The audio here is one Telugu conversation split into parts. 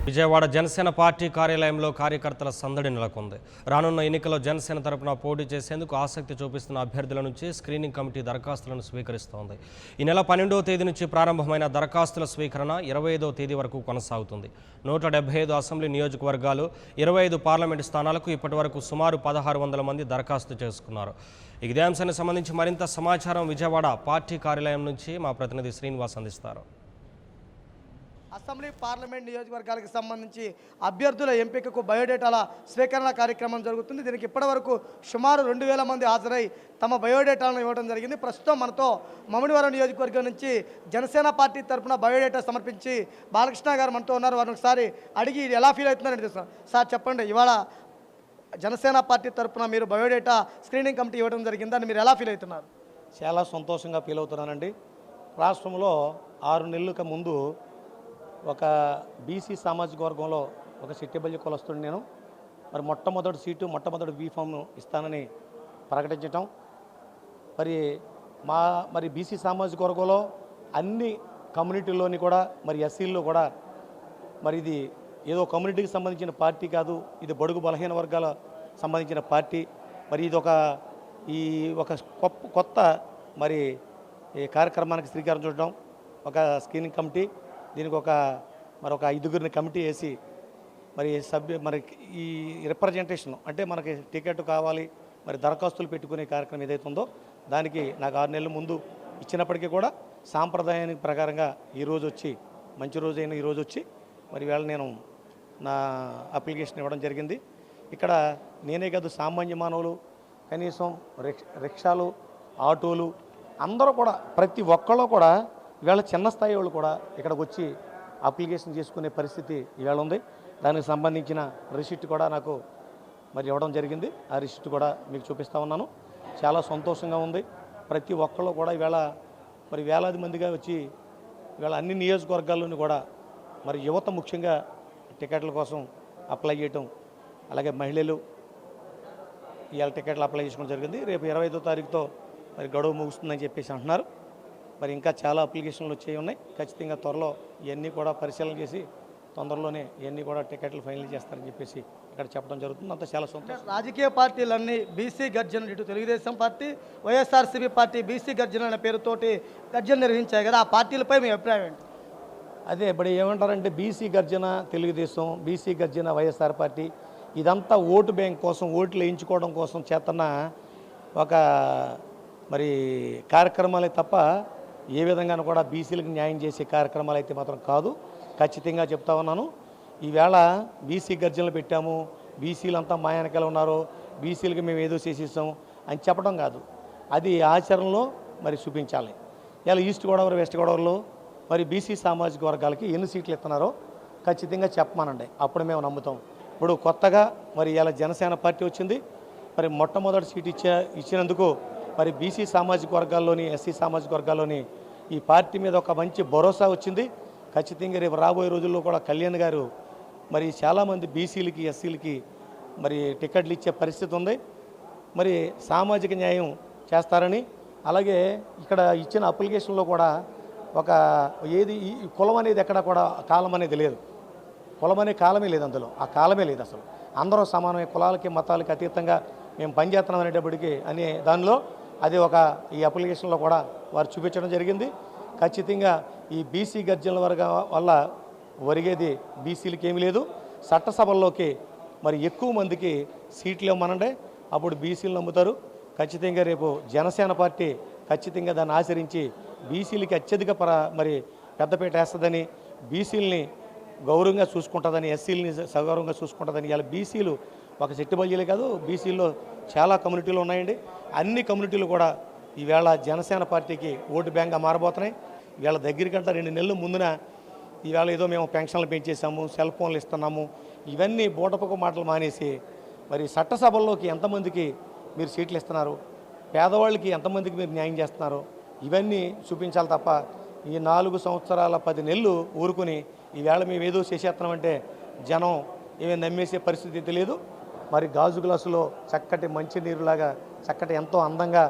విజయవాడ జనసేన పార్టీ కార్యాలయంలో కార్యకర్తల సందడి నెలకొంది. రానున్న ఎన్నికల్లో జనసేన తరపున పోటీ చేసేందుకు ఆసక్తి చూపిస్తున్న అభ్యర్థుల నుంచి స్క్రీనింగ్ కమిటీ దరఖాస్తులను స్వీకరిస్తోంది. ఈ నెల 12వ తేదీ నుంచి ప్రారంభమైన దరఖాస్తుల స్వీకరణ 25వ తేదీ వరకు కొనసాగుతుంది. 175 అసెంబ్లీ నియోజకవర్గాలు, 25 పార్లమెంటు స్థానాలకు ఇప్పటివరకు సుమారు 1600 మంది దరఖాస్తు చేసుకున్నారు. ఇదే అంశానికి సంబంధించి మరింత సమాచారం విజయవాడ పార్టీ కార్యాలయం నుంచి మా ప్రతినిధి శ్రీనివాస్ అందిస్తారు. అసెంబ్లీ పార్లమెంట్ నియోజకవర్గాలకు సంబంధించి అభ్యర్థుల ఎంపికకు బయోడేటాల స్వీకరణ కార్యక్రమం జరుగుతుంది. దీనికి ఇప్పటివరకు సుమారు 2000 మంది హాజరై తమ బయోడేటాలను ఇవ్వడం జరిగింది. ప్రస్తుతం మనతో మమిడివరం నియోజకవర్గం నుంచి జనసేన పార్టీ తరఫున బయోడేటా సమర్పించి బాలకృష్ణ గారు మనతో ఉన్నారు. వారిని ఒకసారి అడిగి ఎలా ఫీల్ అవుతున్నారని తెలుస్తున్నాను. సార్ చెప్పండి, ఇవాళ జనసేన పార్టీ తరఫున మీరు బయోడేటా స్క్రీనింగ్ కమిటీ ఇవ్వడం జరిగిందని మీరు ఎలా ఫీల్ అవుతున్నారు? చాలా సంతోషంగా ఫీల్ అవుతున్నానండి. రాష్ట్రంలో 6 నెలలకు ముందు ఒక బీసీ సామాజిక వర్గంలో ఒక సిట్టిబల్లి కులస్తుడిని నేను మరి మొట్టమొదటి సీటు మొట్టమొదటి బీఫామ్ ఇస్తానని ప్రకటించటం, మరి బీసీ సామాజిక వర్గంలో అన్ని కమ్యూనిటీల్లోని కూడా మరి ఎస్సీల్లో కూడా మరి ఇది ఏదో కమ్యూనిటీకి సంబంధించిన పార్టీ కాదు, ఇది బడుగు బలహీన వర్గాల సంబంధించిన పార్టీ. మరి ఇది ఒక కొత్త మరి ఈ కార్యక్రమానికి శ్రీకారం చుట్టడం, ఒక స్క్రీనింగ్ కమిటీ, దీనికి ఒక 5గురిని కమిటీ వేసి మరి ఈ రిప్రజెంటేషన్ అంటే మనకి టికెట్ కావాలి, మరి దరఖాస్తులు పెట్టుకునే కార్యక్రమం ఏదైతే ఉందో దానికి నాకు 6 నెలల ముందు ఇచ్చినప్పటికీ కూడా సాంప్రదాయానికి ప్రకారంగా ఈరోజు వచ్చి మంచి రోజైన ఈరోజు వచ్చి మరి వేళ నేను నా అప్లికేషన్ ఇవ్వడం జరిగింది. ఇక్కడ నేనే కాదు, సామాన్య మానవులు, కనీసం రిక్షాలు, ఆటోలు అందరూ కూడా ప్రతి ఒక్కళ్ళు కూడా ఇవాళ చిన్న స్థాయి వాళ్ళు కూడా ఇక్కడికి వచ్చి అప్లికేషన్ చేసుకునే పరిస్థితి ఇవాళ ఉంది. దానికి సంబంధించిన రిసిప్ట్ కూడా నాకు మరి ఇవ్వడం జరిగింది. ఆ రిసిప్ట్ కూడా మీకు చూపిస్తూ ఉన్నాను. చాలా సంతోషంగా ఉంది. ప్రతి ఒక్కళ్ళు కూడా ఇవాళ మరి వేలాది మందిగా వచ్చి ఇవాళ అన్ని నియోజకవర్గాల్లోని కూడా మరి యువత ముఖ్యంగా టికెట్ల కోసం అప్లై చేయటం, అలాగే మహిళలు ఇవాళ టికెట్లు అప్లై చేసుకోవడం జరిగింది. రేపు 25వ తారీఖుతో మరి గడువు ముగుస్తుందని చెప్పేసి అంటున్నారు. మరి ఇంకా చాలా అప్లికేషన్లు వచ్చేవి ఉన్నాయి. ఖచ్చితంగా త్వరలో ఇవన్నీ కూడా పరిశీలన చేసి తొందరలోనే ఇవన్నీ కూడా టికెట్లు ఫైనల్ చేస్తారని చెప్పేసి ఇక్కడ చెప్పడం జరుగుతుంది. అంతా చాలా సంతోషం. రాజకీయ పార్టీలన్నీ బీసీ గర్జన, ఇటు Telugu Desam party, YSRCP party BC గర్జన అనే పేరుతోటి గర్జన నిర్వహించాయి కదా, ఆ పార్టీలపై మీ అభిప్రాయం ఏంటి? అదే ఇప్పుడు ఏమంటారంటే బీసీ గర్జన తెలుగుదేశం, బీసీ గర్జన వైఎస్ఆర్ పార్టీ, ఇదంతా ఓటు బ్యాంక్ కోసం, ఓట్లు వేయించుకోవడం కోసం చేస్తున్న ఒక మరి కార్యక్రమాలే తప్ప ఏ విధంగానూ కూడా బీసీలకు న్యాయం చేసే కార్యక్రమాలు అయితే మాత్రం కాదు. ఖచ్చితంగా చెప్తా ఉన్నాను. ఈవేళ బీసీ గర్జనలు పెట్టాము, బీసీలంతా మా వెనకాల ఉన్నారు, బీసీలకు మేము ఏదో చేసేసాం అని చెప్పడం కాదు, అది ఆచరణలో మరి చూపించాలి. ఇలా ఈస్ట్ గోదావరి, వెస్ట్ గోదావరిలో మరి బీసీ సామాజిక వర్గాలకి ఎన్ని సీట్లు ఇస్తున్నారో ఖచ్చితంగా చెప్పమానండి, అప్పుడు మేము నమ్ముతాం. ఇప్పుడు కొత్తగా మరి ఇలా జనసేన పార్టీ వచ్చింది, మరి మొట్టమొదటి సీటు ఇచ్చినందుకు మరి బీసీ సామాజిక వర్గాల్లోని, ఎస్సీ సామాజిక వర్గాల్లోని ఈ పార్టీ మీద ఒక మంచి భరోసా వచ్చింది. ఖచ్చితంగా రేపు రాబోయే రోజుల్లో కూడా కళ్యాణ్ గారు మరి చాలామంది బీసీలకి, ఎస్సీలకి మరి టికెట్లు ఇచ్చే పరిస్థితి ఉంది. మరి సామాజిక న్యాయం చేస్తారని, అలాగే ఇక్కడ ఇచ్చిన అప్లికేషన్లో కూడా ఒక కులం అనేది ఎక్కడ కూడా కాలం అనేది లేదు, కులం అనే కాలమే లేదు, అందులో ఆ కాలమే లేదు. అసలు అందరూ సమానమే, కులాలకి మతాలకి అతీతంగా మేము పనిచేస్తున్నాం అనేటప్పటికీ అనే దానిలో అది ఈ అప్లికేషన్లో కూడా వారు చూపించడం జరిగింది. ఖచ్చితంగా ఈ బీసీ గర్జనల వల్ల ఒరిగేది బీసీలకి ఏమీ లేదు. చట్టసభల్లోకి మరి ఎక్కువ మందికి సీట్లు ఇవ్వమనండి, అప్పుడు బీసీలు నమ్ముతారు. ఖచ్చితంగా రేపు జనసేన పార్టీ ఖచ్చితంగా దాన్ని ఆచరించి బీసీలకి అత్యధిక మరి పెద్దపీట వేస్తుందని, బీసీలని గౌరవంగా చూసుకుంటుందని, ఎస్సీలని సగౌరవంగా చూసుకుంటుందని. ఇలా బీసీలు ఒక చెట్టుబల్జీలే కాదు, బీసీల్లో చాలా కమ్యూనిటీలు ఉన్నాయండి. అన్ని కమ్యూనిటీలు కూడా ఈవేళ జనసేన పార్టీకి ఓటు బ్యాంక్గా మారబోతున్నాయి. ఈవేళ దగ్గరికంటే 2 నెలల ముందున ఈవేళ ఏదో మేము పెన్షన్లు పెంచేసాము, సెల్ ఫోన్లు ఇస్తున్నాము, ఇవన్నీ బూటపొక్క మాటలు మానేసి మరి చట్టసభల్లోకి ఎంతమందికి మీరు సీట్లు ఇస్తున్నారు, పేదవాళ్ళకి ఎంతమందికి మీరు న్యాయం చేస్తున్నారు, ఇవన్నీ చూపించాలి తప్ప ఈ 4 సంవత్సరాల 10 నెలలు ఊరుకుని ఈవేళ మేము ఏదో చేసేస్తున్నామంటే జనం ఏమీ నమ్మేసే పరిస్థితి తెలియదు. మరి గాజు గ్లాసులో చక్కటి మంచినీరులాగా చక్కటి ఎంతో అందంగా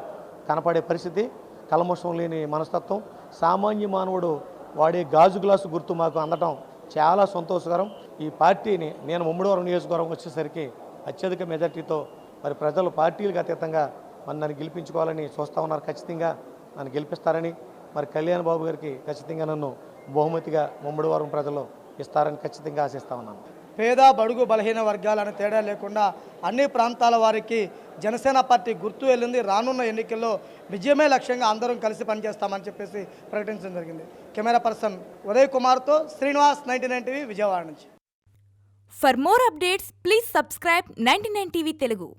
కనపడే పరిస్థితి, కల్మషం లేని మనస్తత్వం, సామాన్య మానవుడు వాడే గాజు గ్లాసు గుర్తు మాకు అందటం చాలా సంతోషకరం. ఈ పార్టీని నేను ముమ్మడివరం నియోజకవర్గం వచ్చేసరికి అత్యధిక మెజార్టీతో మరి ప్రజలు పార్టీలకు అతీతంగా మరి నన్ను గెలిపించుకోవాలని చూస్తూ ఉన్నారు. ఖచ్చితంగా నన్ను గెలిపిస్తారని, మరి కళ్యాణ్ బాబు గారికి ఖచ్చితంగా నన్ను బహుమతిగా ముమ్మడివరం ప్రజలు ఇస్తారని ఖచ్చితంగా ఆశిస్తా ఉన్నాను. పేద బడుగు బలహీన వర్గాలని తేడా లేకుండా అన్ని ప్రాంతాల వారికి జనసేన పార్టీ గుర్తు వెళ్ళింది. రానున్న ఎన్నికల్లో విజయమే లక్ష్యంగా అందరం కలిసి పనిచేస్తామని చెప్పేసి ప్రకటించడం జరిగింది. కెమెరా పర్సన్ ఉదయ్ కుమార్తో శ్రీనివాస్, 99 టీవీ, విజయవాడ నుంచి. For more updates, please subscribe 99 TV Telugu.